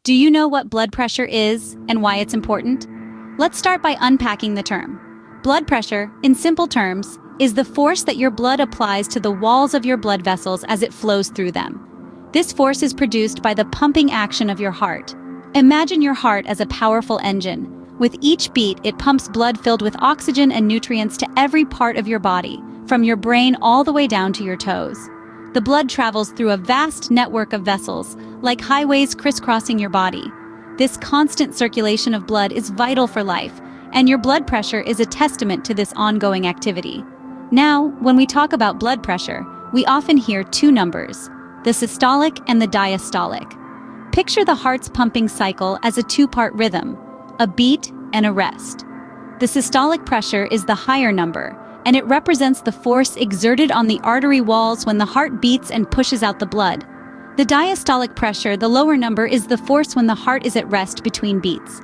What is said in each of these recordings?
Do you know what blood pressure is and why it's important? Let's start by unpacking the term. Blood pressure, in simple terms, is the force that your blood applies to the walls of your blood vessels as it flows through them. This force is produced by the pumping action of your heart. Imagine your heart as a powerful engine. With each beat, it pumps blood filled with oxygen and nutrients to every part of your body, from your brain all the way down to your toes. The blood travels through a vast network of vessels, like highways crisscrossing your body. This constant circulation of blood is vital for life, and your blood pressure is a testament to this ongoing activity. Now, when we talk about blood pressure, we often hear two numbers, the systolic and the diastolic. Picture the heart's pumping cycle as a two-part rhythm, a beat and a rest. The systolic pressure is the higher number, and it represents the force exerted on the artery walls when the heart beats and pushes out the blood. The diastolic pressure, the lower number, is the force when the heart is at rest between beats.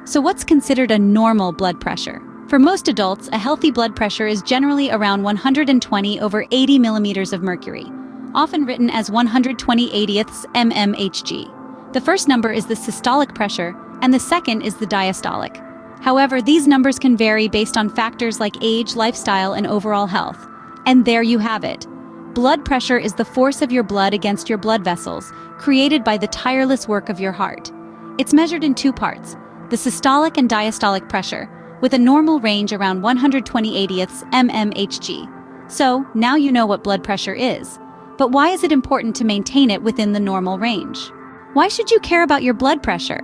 So what's considered a normal blood pressure? For most adults, a healthy blood pressure is generally around 120 over 80 millimeters of mercury, often written as 120/80ths mmHg. The first number is the systolic pressure, and the second is the diastolic. However, these numbers can vary based on factors like age, lifestyle, and overall health. And there you have it. Blood pressure is the force of your blood against your blood vessels, created by the tireless work of your heart. It's measured in two parts, the systolic and diastolic pressure, with a normal range around 120/80ths mmHg. So, now you know what blood pressure is. But why is it important to maintain it within the normal range? Why should you care about your blood pressure?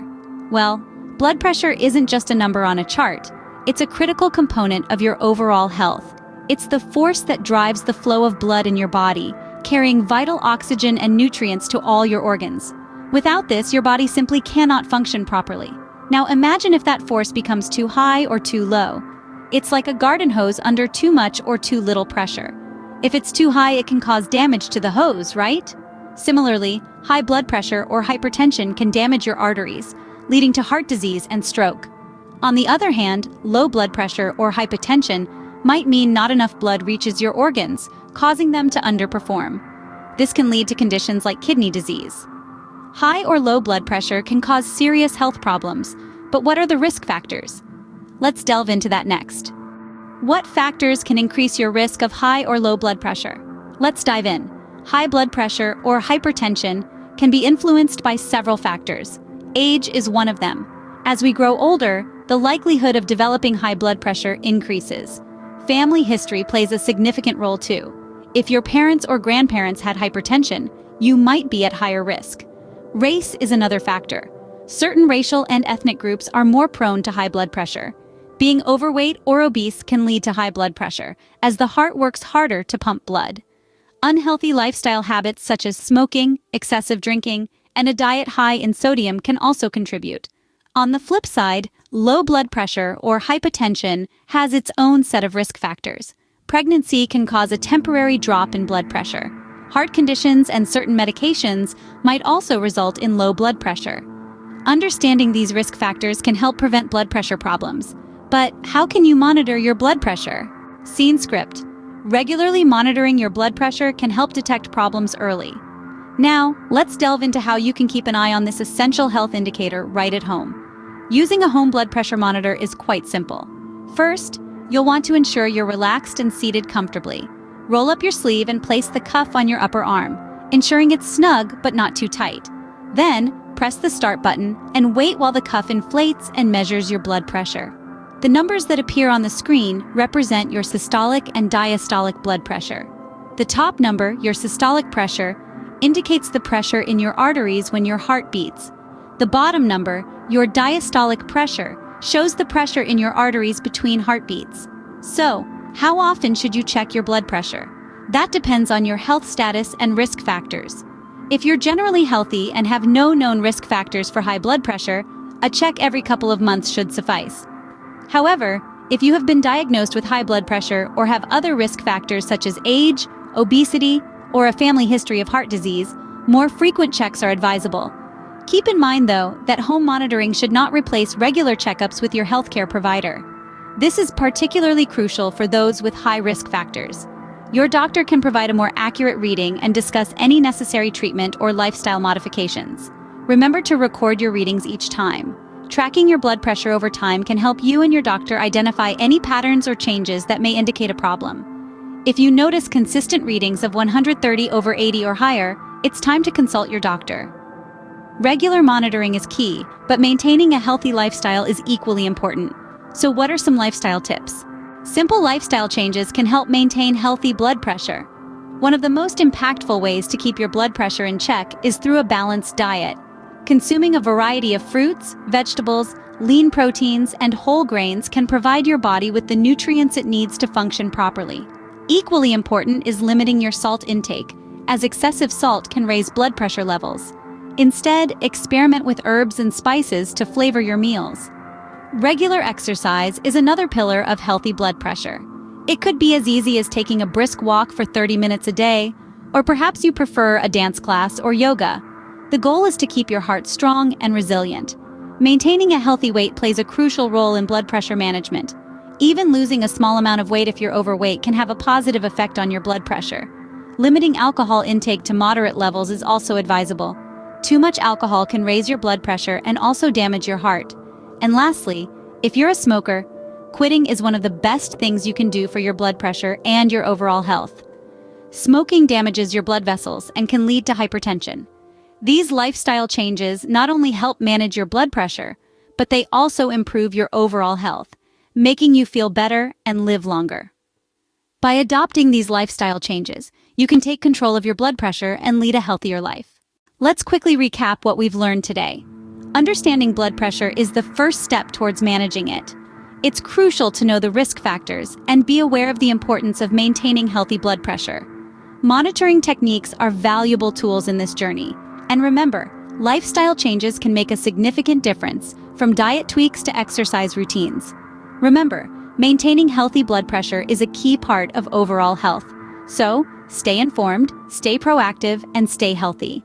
Well, blood pressure isn't just a number on a chart. It's a critical component of your overall health. It's the force that drives the flow of blood in your body, carrying vital oxygen and nutrients to all your organs. Without this, your body simply cannot function properly. Now imagine if that force becomes too high or too low. It's like a garden hose under too much or too little pressure. If it's too high, it can cause damage to the hose, right? Similarly, high blood pressure or hypertension can damage your arteries, leading to heart disease and stroke. On the other hand, low blood pressure or hypotension might mean not enough blood reaches your organs, causing them to underperform. This can lead to conditions like kidney disease. High or low blood pressure can cause serious health problems, but what are the risk factors? Let's delve into that next. What factors can increase your risk of high or low blood pressure? Let's dive in. High blood pressure or hypertension can be influenced by several factors. Age is one of them. As we grow older, the likelihood of developing high blood pressure increases. Family history plays a significant role too. If your parents or grandparents had hypertension, you might be at higher risk. Race is another factor. Certain racial and ethnic groups are more prone to high blood pressure. Being overweight or obese can lead to high blood pressure, as the heart works harder to pump blood. Unhealthy lifestyle habits such as smoking, excessive drinking, and a diet high in sodium can also contribute. On the flip side, low blood pressure or hypotension has its own set of risk factors. Pregnancy can cause a temporary drop in blood pressure. Heart conditions and certain medications might also result in low blood pressure. Understanding these risk factors can help prevent blood pressure problems. But how can you monitor your blood pressure? Scene script. Regularly monitoring your blood pressure can help detect problems early. Now, let's delve into how you can keep an eye on this essential health indicator right at home. Using a home blood pressure monitor is quite simple. First, you'll want to ensure you're relaxed and seated comfortably. Roll up your sleeve and place the cuff on your upper arm, ensuring it's snug but not too tight. Then, press the start button and wait while the cuff inflates and measures your blood pressure. The numbers that appear on the screen represent your systolic and diastolic blood pressure. The top number, your systolic pressure, indicates the pressure in your arteries when your heart beats. The bottom number, your diastolic pressure, shows the pressure in your arteries between heartbeats. So, how often should you check your blood pressure? That depends on your health status and risk factors. If you're generally healthy and have no known risk factors for high blood pressure, a check every couple of months should suffice. However, if you have been diagnosed with high blood pressure or have other risk factors such as age, obesity, or a family history of heart disease, more frequent checks are advisable. Keep in mind, though, that home monitoring should not replace regular checkups with your healthcare provider. This is particularly crucial for those with high risk factors. Your doctor can provide a more accurate reading and discuss any necessary treatment or lifestyle modifications. Remember to record your readings each time. Tracking your blood pressure over time can help you and your doctor identify any patterns or changes that may indicate a problem. If you notice consistent readings of 130/80 or higher, it's time to consult your doctor. Regular monitoring is key, but maintaining a healthy lifestyle is equally important. So what are some lifestyle tips? Simple lifestyle changes can help maintain healthy blood pressure. One of the most impactful ways to keep your blood pressure in check is through a balanced diet. Consuming a variety of fruits, vegetables, lean proteins, and whole grains can provide your body with the nutrients it needs to function properly. Equally important is limiting your salt intake, as excessive salt can raise blood pressure levels. Instead, experiment with herbs and spices to flavor your meals. Regular exercise is another pillar of healthy blood pressure. It could be as easy as taking a brisk walk for 30 minutes a day, or perhaps you prefer a dance class or yoga. The goal is to keep your heart strong and resilient. Maintaining a healthy weight plays a crucial role in blood pressure management. Even losing a small amount of weight if you're overweight can have a positive effect on your blood pressure. Limiting alcohol intake to moderate levels is also advisable. Too much alcohol can raise your blood pressure and also damage your heart. And lastly, if you're a smoker, quitting is one of the best things you can do for your blood pressure and your overall health. Smoking damages your blood vessels and can lead to hypertension. These lifestyle changes not only help manage your blood pressure, but they also improve your overall health, making you feel better and live longer. By adopting these lifestyle changes, you can take control of your blood pressure and lead a healthier life. Let's quickly recap what we've learned today. Understanding blood pressure is the first step towards managing it. It's crucial to know the risk factors and be aware of the importance of maintaining healthy blood pressure. Monitoring techniques are valuable tools in this journey. And remember, lifestyle changes can make a significant difference, from diet tweaks to exercise routines. Remember, maintaining healthy blood pressure is a key part of overall health. So, stay informed, stay proactive, and stay healthy.